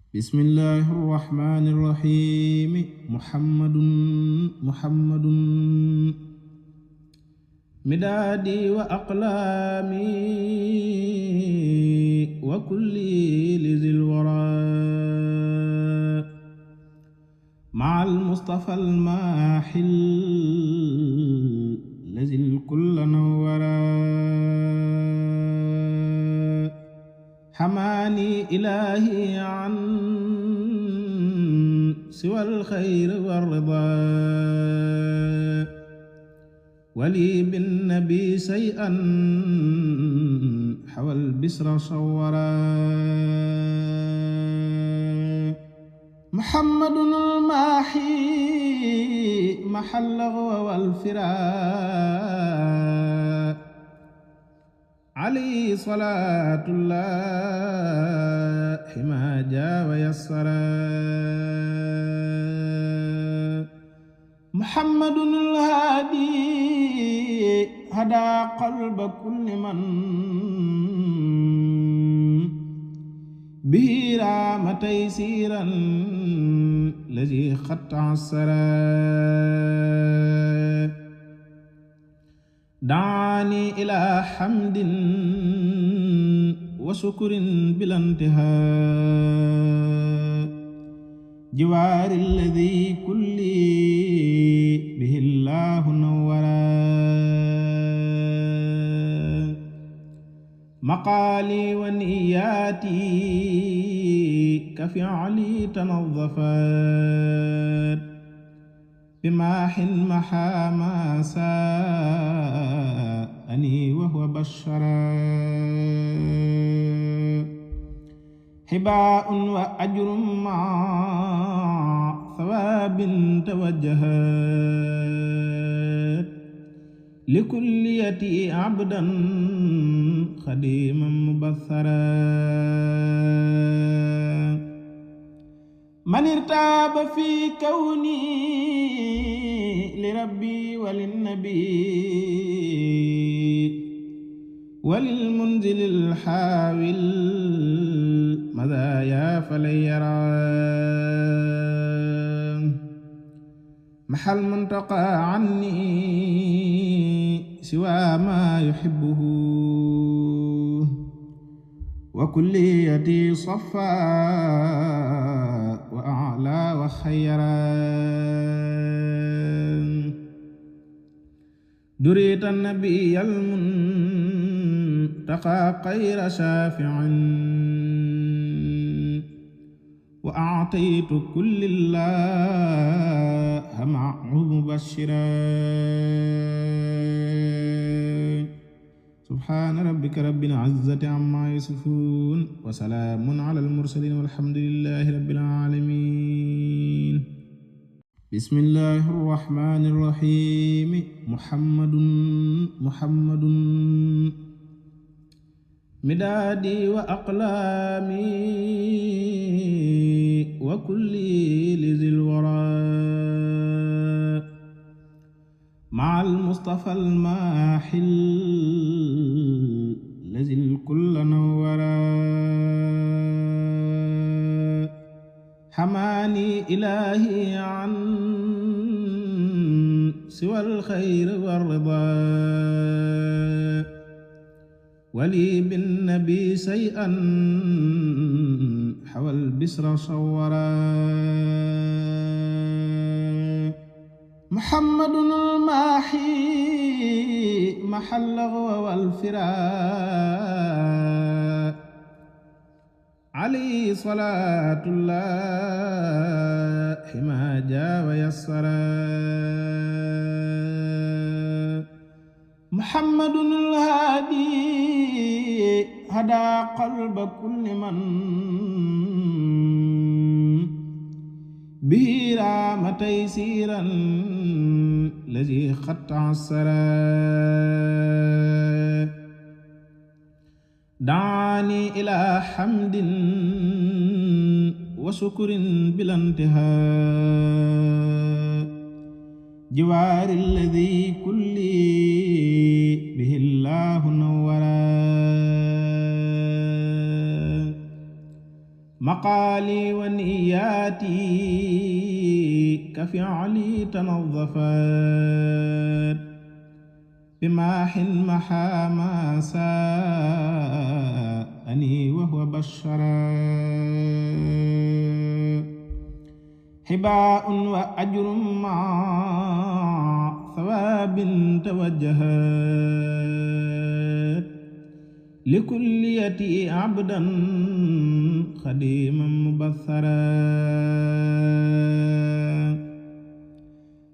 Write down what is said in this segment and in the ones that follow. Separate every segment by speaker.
Speaker 1: bismillahi irrahmani irrahimi muhammadun midaadi wa aqlaami wa kulli lizil wara ma'al mustafa al-maahil lazil kulla nawwara xamaani ilaahi an siwal xayri war-ridaa wali bin nabi say'an xawal bisra sawwara muhammadun al-maahi mahalla wal firaa alayhi salaatullahi ma jaa wa yassara muhammadun al-haadi hadaa qalba kulli man bihi raama taysiiran lazii xat ta'assara daani ilaa hamdin wa sukrin bila intihaa jiwaari allazii kulli bihi llaahu nawwara maqaali wa niyyaati ka fi'li tanazzafat bimaahin mahaa maa saa'ani wa huwa bashara hibaa'un wa ajrun ma'a thawaabin tawajjahat likulliyati abdan xadiiman mubassara man irtaaba fi kawni li rabbi walin nabi walil munzilil haawil madaaya falay yara mahal muntaqa anni siwa ma yuhibbuhu wa kulliyati safa wa a'la wa khayra durita nabiyal muntaqa khayra shafi'in wa a'taytu kullallaha ma'ahu mubashiran subhaana rabbika rabbil izzati ammaa yasifuun wa salaamun alal mursaliin walhamdulillaahi rabbil aalamiin bismillaahi rahmaani rahiim muhammadun midaadi wa aqlaami wa kulli lizil waraa ma'al mustafa al-maahil lazil kulla nawwara xamaani ilaahi an siwal xayri war-ridaa wali bin nabi say'an xawal bisra sawwara muhammadun al-maahi mahalla wal firaa alayhi salaatullahi ma jaa wa yassara muhammadun al-haadi hadaa qalba kulli man bihi raama taysiiran lazii xat ta'assara daani ilaa hamdin wa sukrin bila intihaa jiwaari allazii kulli bihi llaahu nawwara مقالي ونياتي كفعلي تنظفت بماح محا ما ساءني وهو بشرا حباء وأجر مع ثواب توجهت لكليتي عبدا خديما مبثرا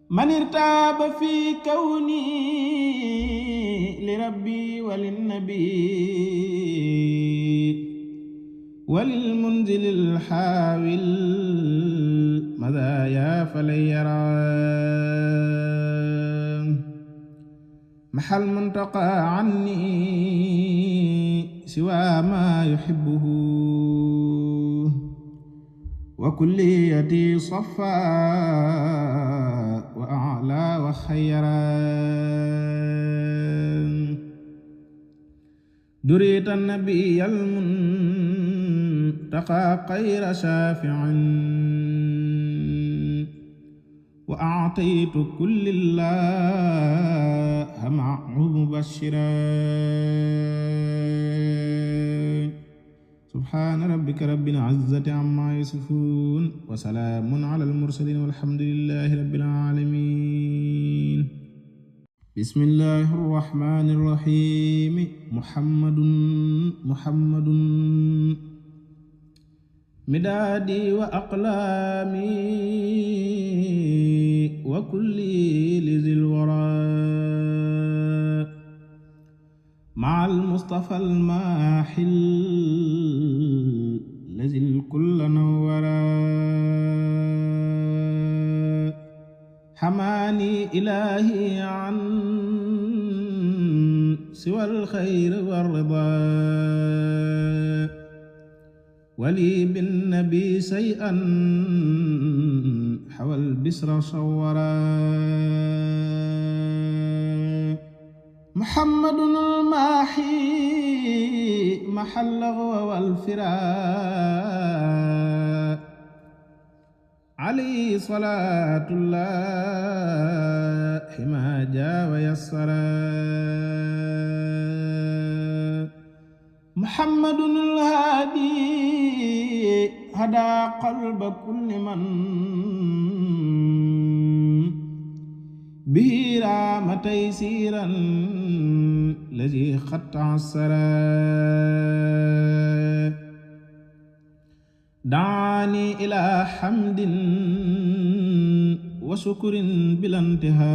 Speaker 1: من ارتاب في كوني لربي وللنبي وللمنزل الحاوي المذايا فلن يرى محى المنتقى عني سوى ما يحبه وكليتي صفا وأعلى وخيرا دريت النبي المنتقى خير شافع وأعطيت كل الله معه مبشرا سبحان ربك رب العزة عما يصفون وسلام على المرسلين والحمد لله رب العالمين بسم الله الرحمن الرحيم محمد مدادي وأقلامي وكلي لذي الورى مع المصطفى الماحي الذي الكل نورا حماني إلهي عن سوى الخير والرضا ولي بالنبي شيئا حوى البسر صورا محمد الماحي محى اللغو والفراق عليه صلاة الله ما جاء ويسرا محمد الهادي هدى قلب كل من به رام تيسيرا الذي خط عسرا دعاني إلى حمد وشكر بلا انتهاء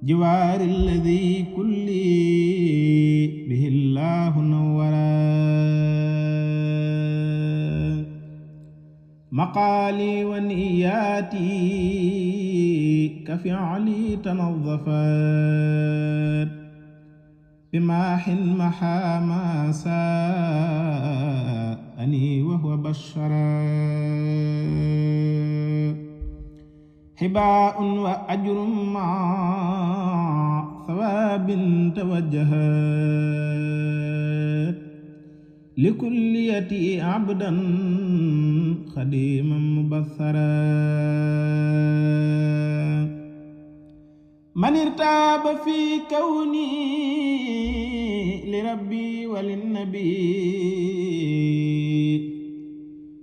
Speaker 1: جوار الذي كل به الله نورا مقالي ونياتي كفعلي تنظفت بماح محا ما ساءني وهو بشرا حباء وأجر مع ثواب توجهت لكليتي عبدا خديما مبثرا من ارتاب في كوني لربي وللنبي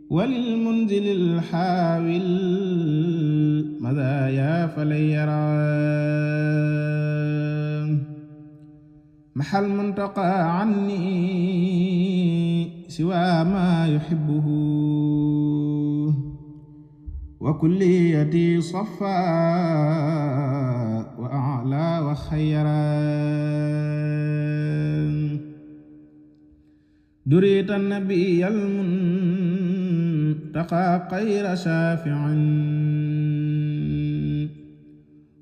Speaker 1: وللمنزل الحاوي المذايا فلن يرى محى المنتقى عني سوى ما يحبه وكليتي صفا وأعلى وخيرا دريت النبي المنتقى خير شافع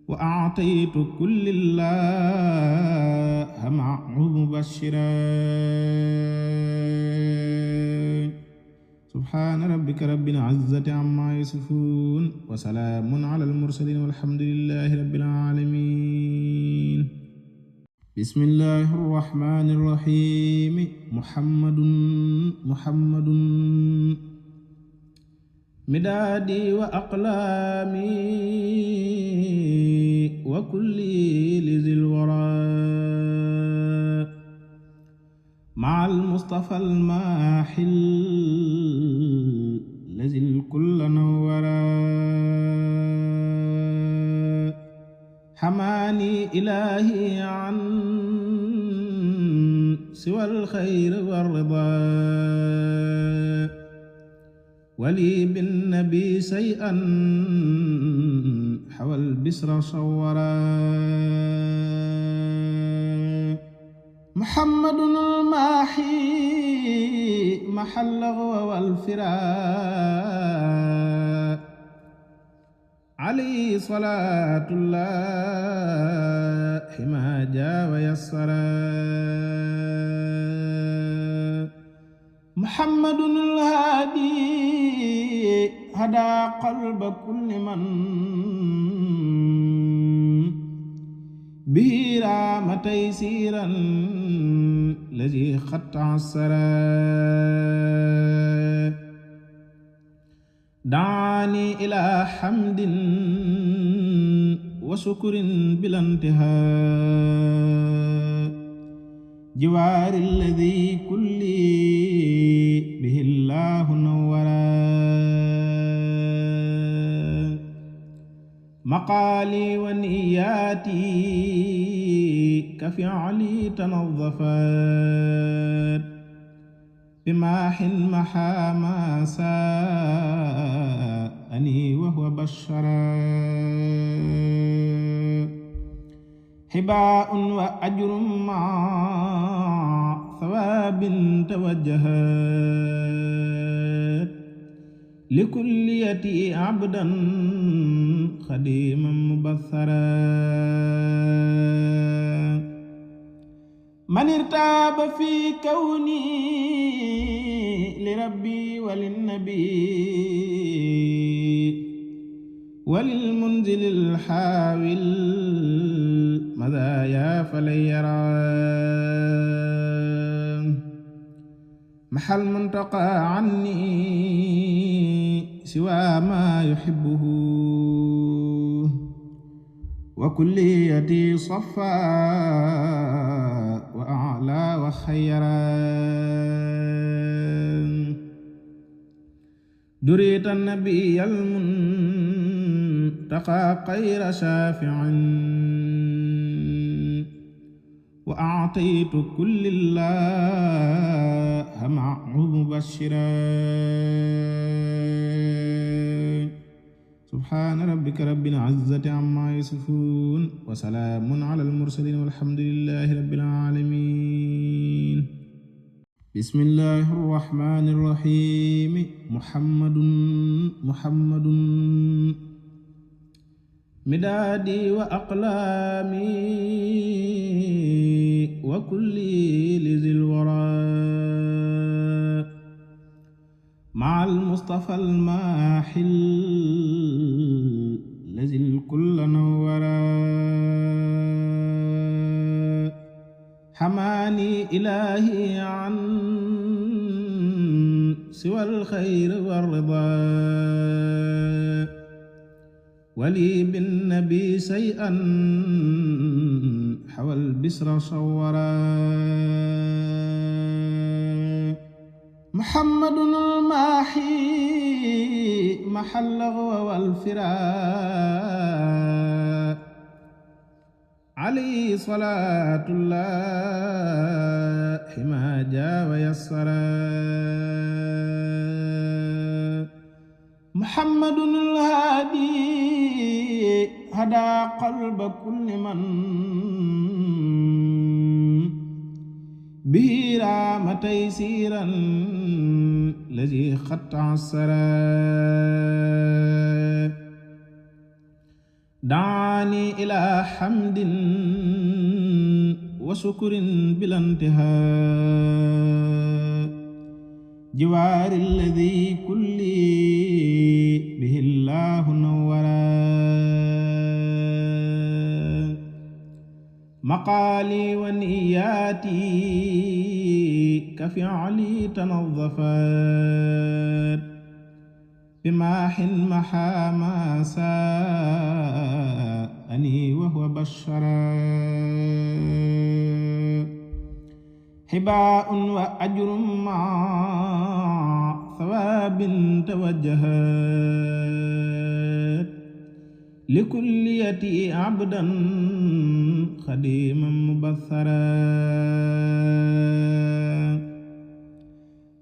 Speaker 1: وأعطيت كل الله معه مبشرا سبحان ربك رب العزة عما يصفون وسلام على المرسلين والحمد لله رب العالمين bismillahi rrahmani rrahim muhammadun midaadi wa aqlaami wa kulli lizil wara ma'al mustafa al-maahil lazil kulla nawwara xamaani ilaahi an siwal xayri war ridaa wali bin nabi say'an xawal bisra sawwara muhammadun al-maahi mahal lagwi wal firaa alayhi salaatullahi maa jaa wa yassara muhammadun al-haadi hadaa qalba kulli man bihi raama taysiiran lazii qad ta'assara daani ilaa hamdin wa shukrin bila intihaa jiwaari allazii kulli bihi llaahu nawwara maqaali wa niyyaati ka fi'li tanazzafat bimaahin mahaa maa saa'anii wa huwa bashara hibaa'un wa ajrun ma'a thawaabin tawajjahat likulliyati abdan xadiiman mubaththara man irtaaba fi kawni li rabbi walin nabi walil munzilil haawil madaaya falan yara mahal muntaqa anni siwa ma yuhibbuhu wa kulliyati safa wa a'la wa khayra durita nabiyal muntaqa khayra shafi'in wa a'taytu kullallaha ma'ahu mubashiran subhaana rabbika rabbil izzati ammaa yasifuun wa salaamun alal mursaliin walhamdulillaahi rabbil aalamiin bismillaahi rrahmaani rrahiim muhammadun midaadi wa aqlaami wa kulli lizil waraa ma'al mustafa al-maahil lazil kulla nawwara xamaani ilaahi an siwal xayri war ridaa wali bin nabi say'an xawal bisra sawwara muhammadun al-maahi mahal lagwi wal firaa alayhi salaatullahi maa jaa wa yassara muhammadun al-haadi hadaa qalba kulli man bihi raama taysiiran lazii qad ta'assara daani ilaa hamdin wa shukrin bila intihaa jiwaari allazii kulli bihi llaahu nawwara مقالي ونياتي كفعلي تنظفت بماح محا ما ساءني وهو بشرا حباء وأجر مع ثواب توجهت لكليتي عبدا خديما مبثرا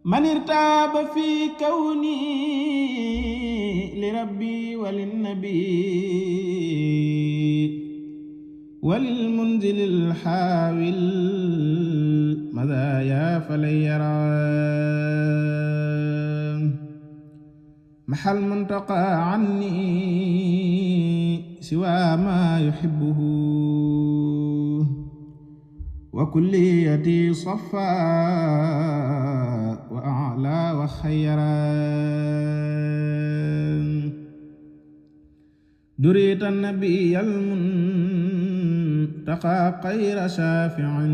Speaker 1: من ارتاب في كوني لربي وللنبي وللمنزل الحاوي المذايا فلن يرى محى المنتقى عني سوى ما يحبه وكليتي صفا وأعلى وخيرا دريت النبي المنتقى خير شافع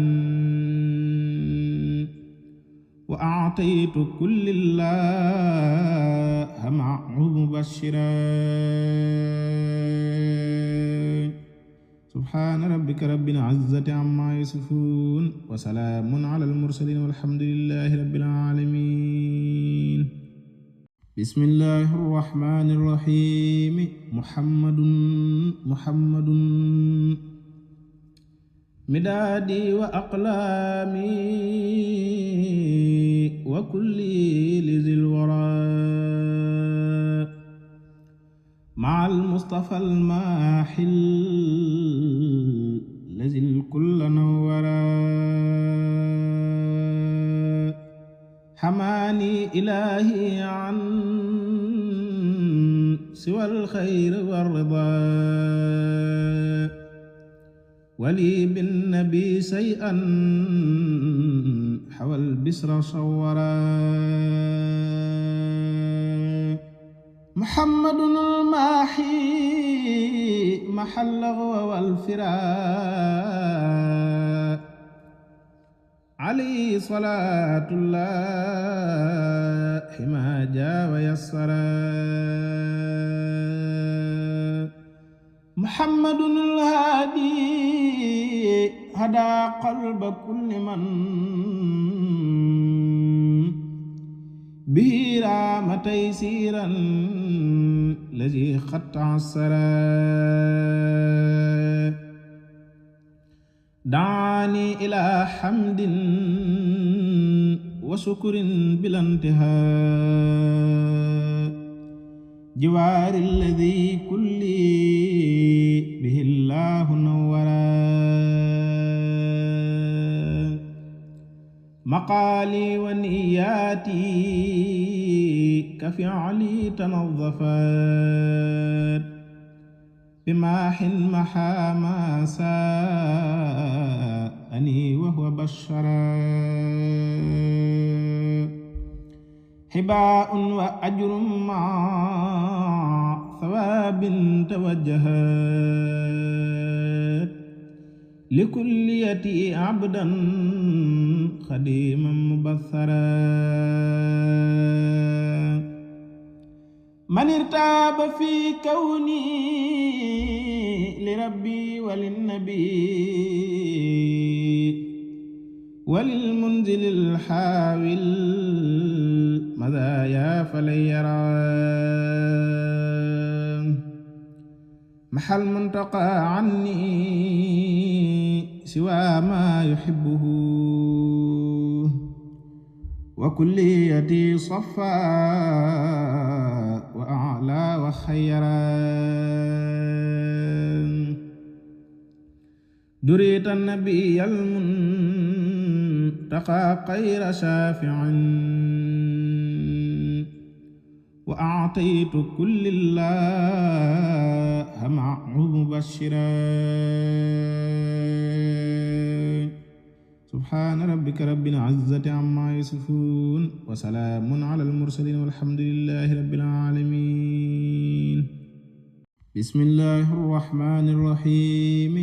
Speaker 1: وأعطيت كل الله معه مبشرا سبحان ربك رب العزة عما يصفون وسلام على المرسلين والحمد لله رب العالمين بسم الله الرحمن الرحيم محمد مدادي وأقلامي وكلي لذي الورى مع المصطفى الماحي الذي الكل نورا حماني إلهي عن سوى الخير والرضا ولي بالنبي شيئا حوى البسر صورا محمد الماحي محى اللغو والفراق عليه صلاة الله ما جاء ويسرا محمد الهادي هدى قلب كل من به رام تيسيرا الذي خط عسرا دعاني إلى حمد وشكر بلا انتهاء جوار الذي كل به الله نورا مقالي ونياتي كفعلي تنظفت بماح محا ما ساءني وهو بشرا حباء وأجر مع ثواب توجهت لكليتي عبدا خديما مبثرا من ارتاب في كوني لربي وللنبي وللمنزل الحاوي المذايا فلن يرى محى المنتقى عني سوى ما يحبه وكليتي صفا وأعلى وخيرا دريت النبي المنتقى خير شافع وأعطيت كل الله معه مبشرا سبحان ربك رب العزة عما يصفون وسلام على المرسلين والحمد لله رب العالمين bismillahi rrahmani rrahim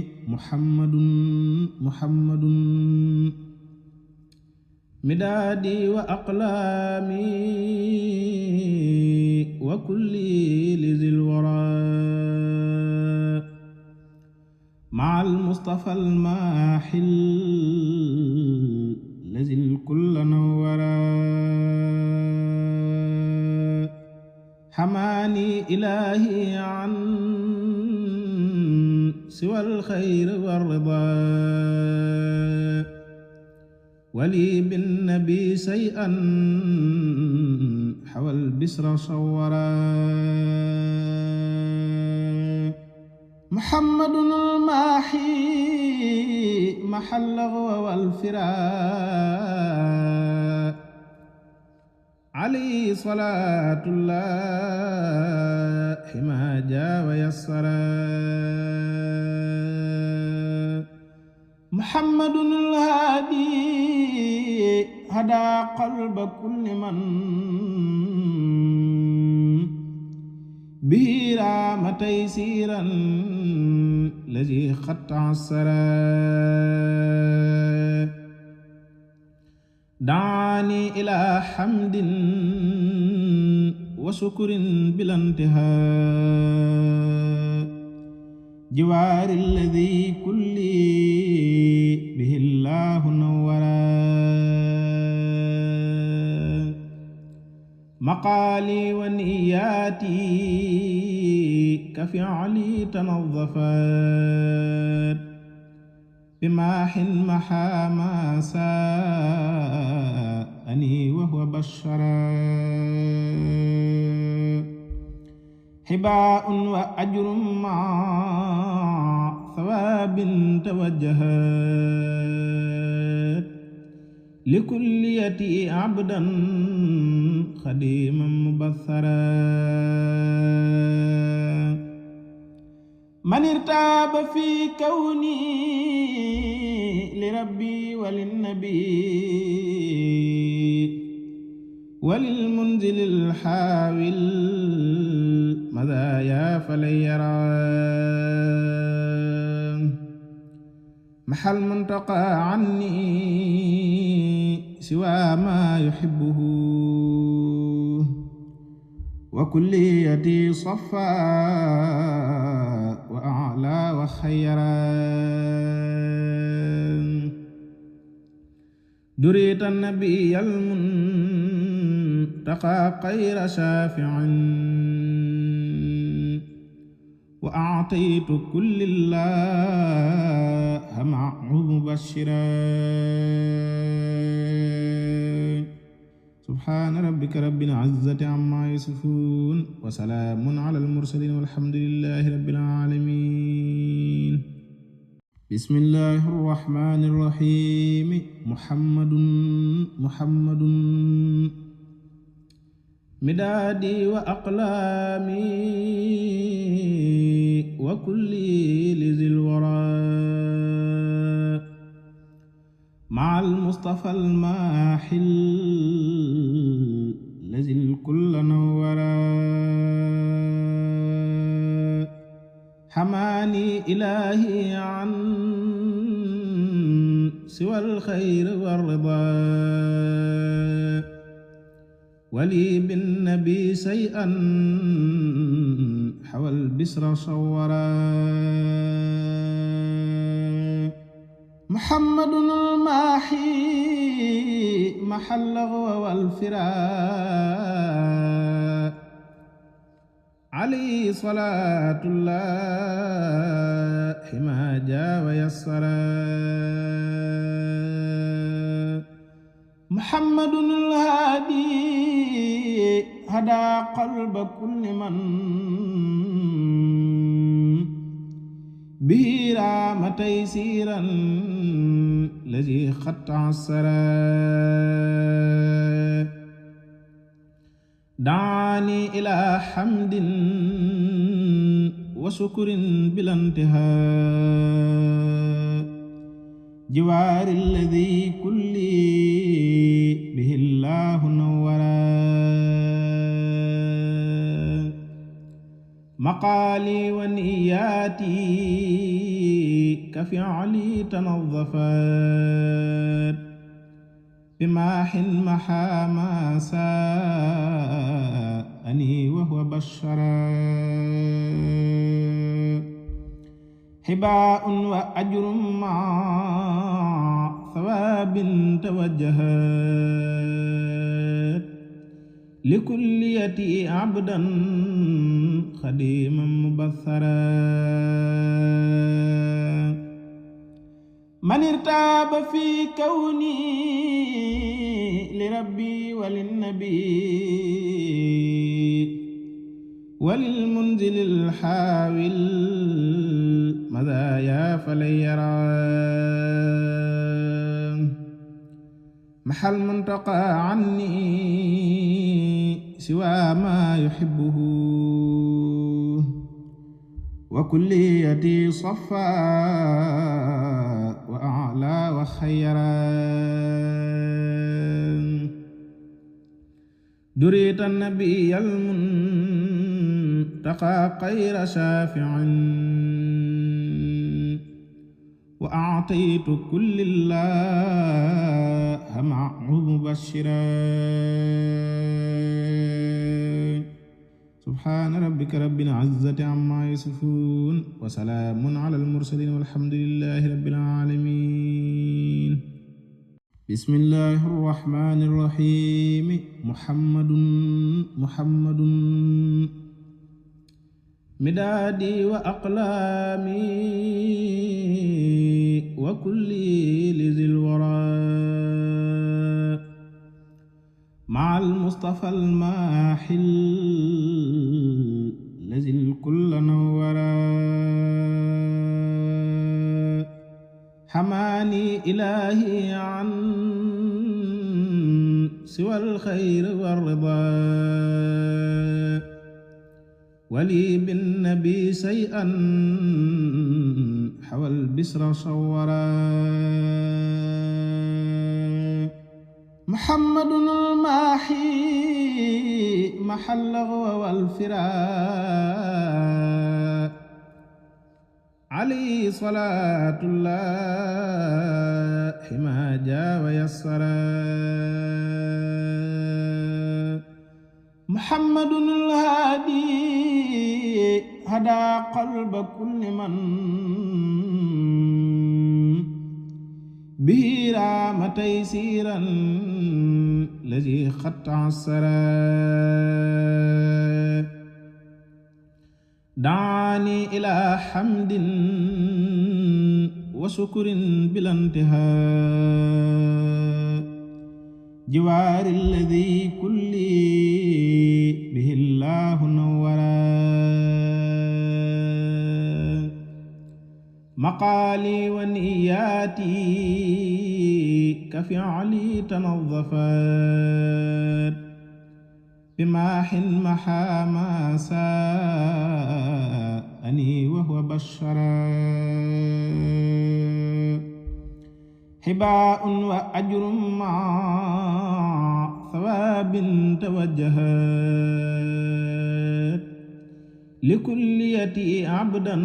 Speaker 1: muhammadun midaadi wa aqlaami wa kulli lizil wara ma'al mustafa al-maahil lazil kulla nawwara xamaani ilaahi an siwal xayri war ridaa wali bin nabi say'an xawal bisra sawwara muhammadun al-maahi maxalla wal firaa alayhi salaatullahi ma jaa wa yassara muhammadun al-haadi hadaa qalba kulli man bihi raama taysiiran lazi xat asara daani ilaa hamdin wa sukrin bila intihaa jiwaari alladi kulli bihi llaahu nawwara maqaali wa niyaati ka fi'li tanazzafaat bimaahin maxaa maa saa'ani wa huwa bashara hibaa'un wa ajrun ma'a thawaabin tawajjahat likulliyati abdan xadiman mubassara man irtaaba fi kawni li rabbi walin nabi walil munzilil haawil madaaya falan yara mahal muntaqa anni siwa ma yuhibbuhu wa kulliyati safa wa a'la wa khayra durita nabiyal muntaqa khayra shafi'in wa a'taytu kullallaha ma'ahu mubashiran subhaana rabbika rabbil izzati ammaa yasifuun wa salaamun alal mursaliin walhamdulillaahi rabbil aalamiin bismillaahi rrahmaani rrahiim muhammadun midaadi wa aqlaami wa kulli lizil waraa ma'al mustafa al-maahil lazil kulla nawwara xamaani ilaahi an siwal xayri war ridaa wali bin nabi say'an xawal bisra sawwara muhammadun al-maahi maxalla wal firaa alayhi salaatullahi ma jaa wa yassara muhammadun al-haadi hadaa qalba kulli man bihi raama taysiiran lazi xat asara daani ilaa hamdin wa sukrin bila intihaa jiwaari alladi kulli bihi llaahu nawwara مقالي ونياتي كفعلي تنظفت بماح محا ما ساءني وهو بشرا حباء وأجر مع ثواب توجهت لكليتي عبدا خديما مبثرا من ارتاب في كوني لربي وللنبي وللمنزل الحاول مذايا فلن يرى محى المنتقى عني سوى ما يحبه وكليتي صفا وأعلى وخيرا دريت النبي المنتقى خير شافع وأعطيت كل الله معه مبشرا سبحان ربك رب العزة عما يصفون وسلام على المرسلين والحمد لله رب العالمين بسم الله الرحمن الرحيم محمد مدادي وأقلامي وكلي لذي الورى مع المصطفى الماحي الذي الكل نورا حماني إلهي عن سوى الخير والرضا ولي بالنبي شيئا حوى البسر صورا محمد الماحي محى اللغو والفراق عليه صلاة الله ما جاء ويسرا محمد الهادي هدى قلب كل من به رام تيسيرا الذي خط عسرا دعاني إلى حمد وشكر بلا انتهاء جوار الذي كل به الله نورا مقالي ونياتي كفعلي تنظفت بماح محا ما ساءني وهو بشرا حباء وأجر مع ثواب توجهت لكليتي عبدا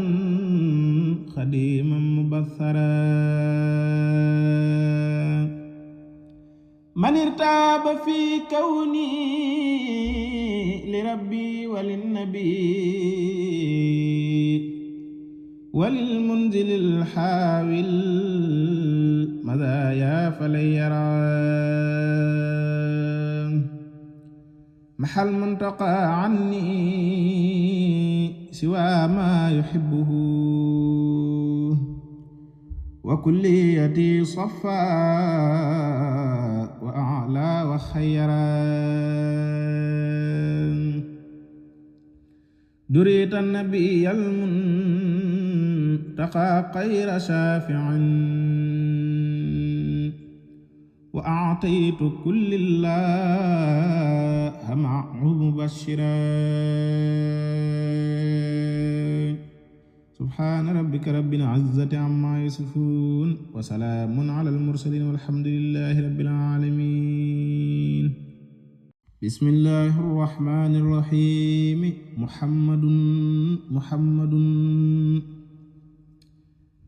Speaker 1: خديما مبثرا من ارتاب في كوني لربي وللنبي وللمنزل الحاول مذايا فلن يرى محى المنتقى عني سوى ما يحبه وكليتي صفا وأعلى وخيرا دريت النبي المنتقى خير شافع وأعطيت كل الله معه مبشرا سبحان ربك رب العزة عما يصفون وسلام على المرسلين والحمد لله رب العالمين bismillahi rrahmani rrahim muhammadun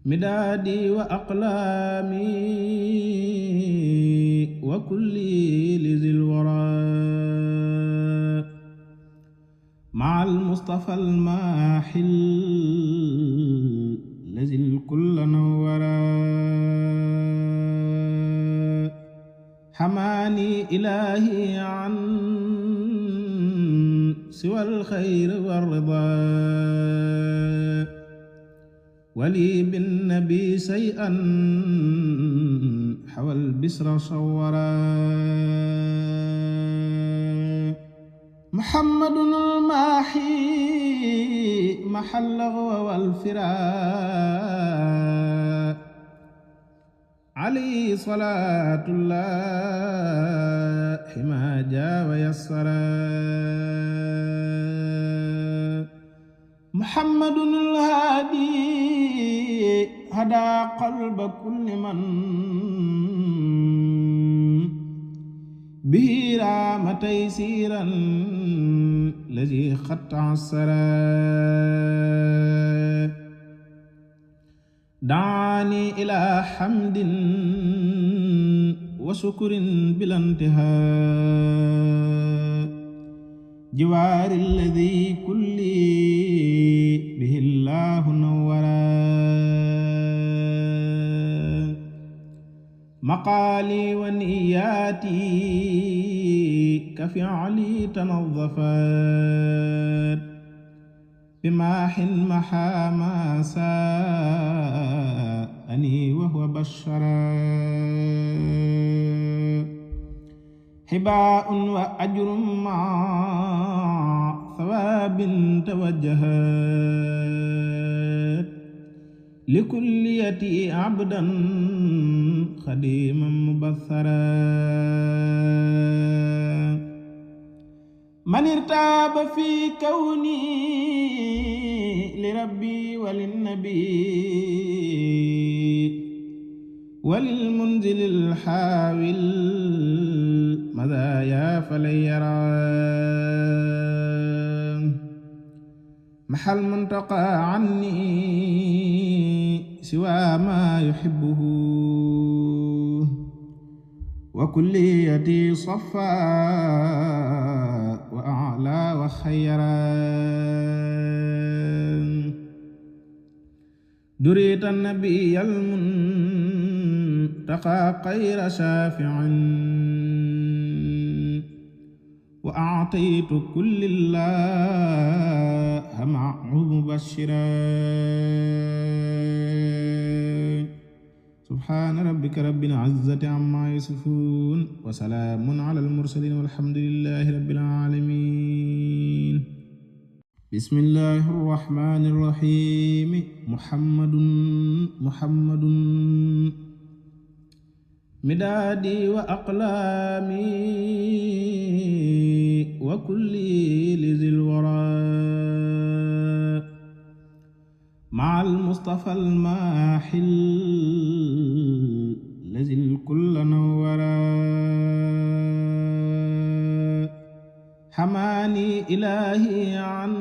Speaker 1: midaadi wa aqlaami wa kulli lizil wara ma'al mustafa al-maahil lazil kulla nawwara xamaani ilaahi an siwal xayri war ridaa wali bin nabi say'an xawal bisra sawwara muhammadun al-maahi mahal lagwi wal firaa alayhi salaatullahi maa jaa wa yassara muhammadun al-haadi hadaa qalba kulli man bihi raama taysiiran lazii qad ta'assara daani ilaa hamdin wa shukrin bila intihaa jiwaari allazii kulli bihi llaahu nawwara maqaali wa niyyaati ka fi'li tanazzafat bimaahin mahaa maa saa'anii wa huwa bashara hibaa'un wa ajrun ma'a thawaabin tawajjahat likulliyati abdan xadiiman mubaththara man irtaaba fi kawni li rabbi walin nabi walil munzilil haawil madaaya falan yara mahal muntaqa anni siwa ma yuhibbuhu wa kulliyati safa wa a'la wa khayra durita nabiyal muntaqa khayra shafi'in wa a'taytu kullillaha ma'ahu mubashiran subhaana rabbika rabbil izzati ammaa yasifuun wa salaamun alal mursaliin walhamdulillaahi rabbil aalamiin bismillaahi rrahmaani rrahiim muhammadun midaadi wa aqlaami wa kulli lizil waraa ma'al mustafa al-maahil lazil kulla nawwara xamaani ilaahi an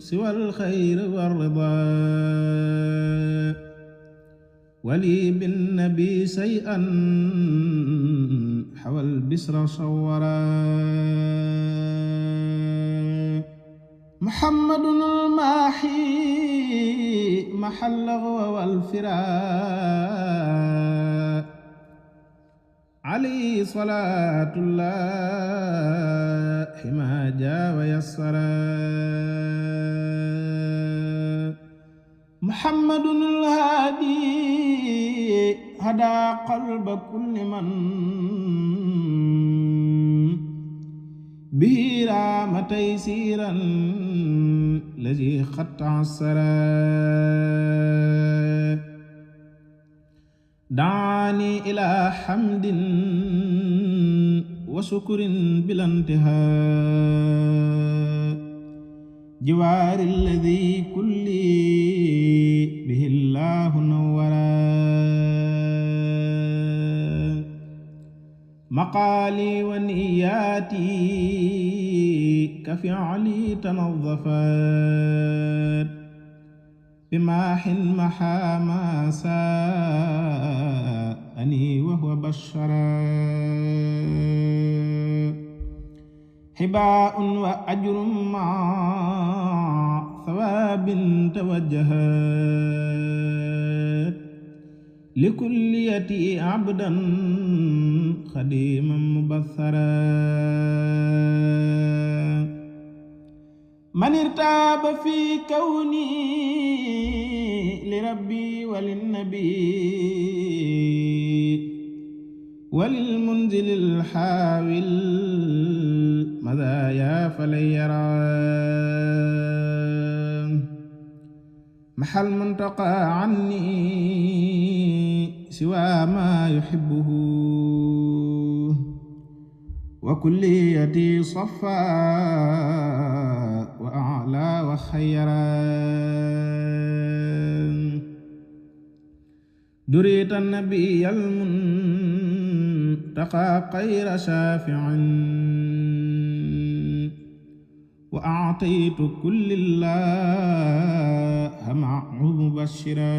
Speaker 1: siwal xayri war ridaa wali bin nabi say'an xawal bisra sawwara muhammadun al-maahi mahal lagwi wal firaa alayhi salaatullahi maa jaa wa yassara muhammadun al-haadi hadaa qalba kulli man bihi raama taysiiran lazii qad ta'assara daani ilaa hamdin wa shukrin bila intihaa jiwaari allazii kulli bihi llaahu nawwara مقالي ونياتي كفعلي تنظفت بماح محا ما ساءني وهو بشرا حباء وأجر مع ثواب توجهت لكليتي عبدا خديما مبثرا من ارتاب في كوني لربي وللنبي وللمنزل الحاوي المذايا فلن يرى محى المنتقى عني سوى ما يحبه وكليتي صفا وأعلى وخيرا دريت النبي المنتقى خير شافع وأعطيت كل الله معه مبشرا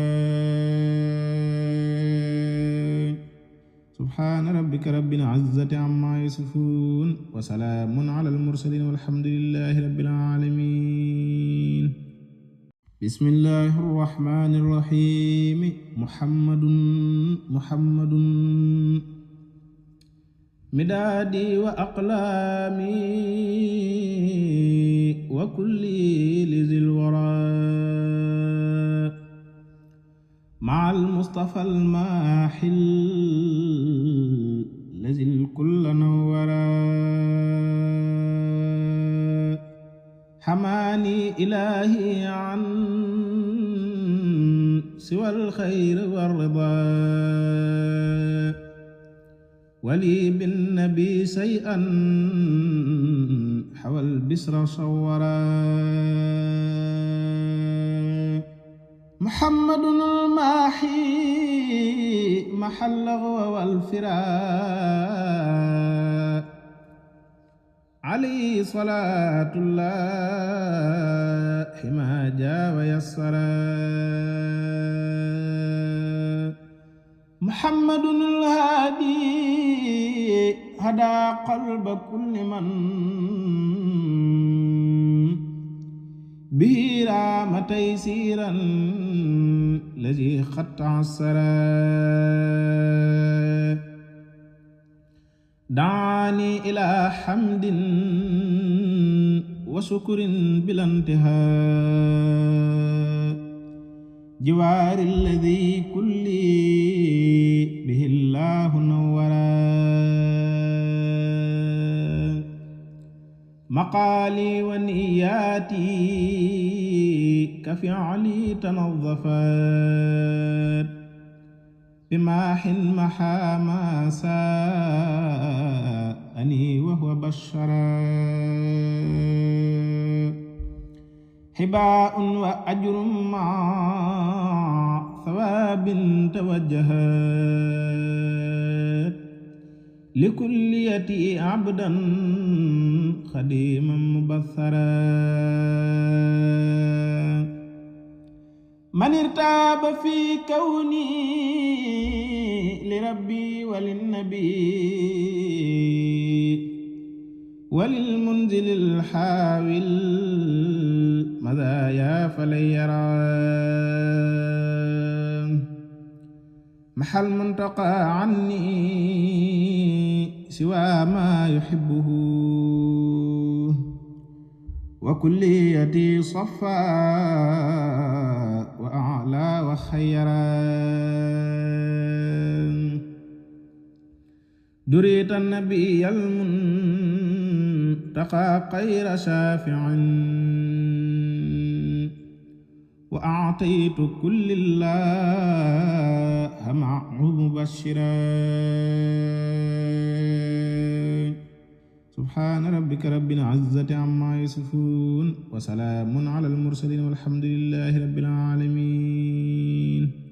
Speaker 1: سبحان ربك رب العزة عما يصفون وسلام على المرسلين والحمد لله رب العالمين بسم الله الرحمن الرحيم محمد مدادي وأقلامي وكلي لذي الورى مع المصطفى الماحي الذي الكل نورا حماني إلهي عن سوى الخير والرضا ولي بالنبي شيئا حوى البسر صورا محمد الماحي محى اللغو والفراق عليه صلاة الله ما جاء ويسرا محمد الهادي هدى قلب كل من به رام تيسيرا الذي خط عسرا دعاني إلى حمد وشكر بلا انتهاء جوار الذي كل به الله نورا مقالي ونياتي كفعلي تنظفت بماح محا ما ساءني وهو بشرا حباء وأجر مع ثواب توجهت لكليتي عبدا خديما مبثرا من ارتاب في كوني لربي وللنبي وللمنزل الحاوي المذايا فلن يرى محى المنتقى عني سوى ما يحبه وكليتي صفا وأعلى وخيرا دريت النبي المنتقى خير شافع وأعطيت كل الله معه مبشرا سبحان ربك رب العزة عما يصفون وسلام على المرسلين والحمد لله رب العالمين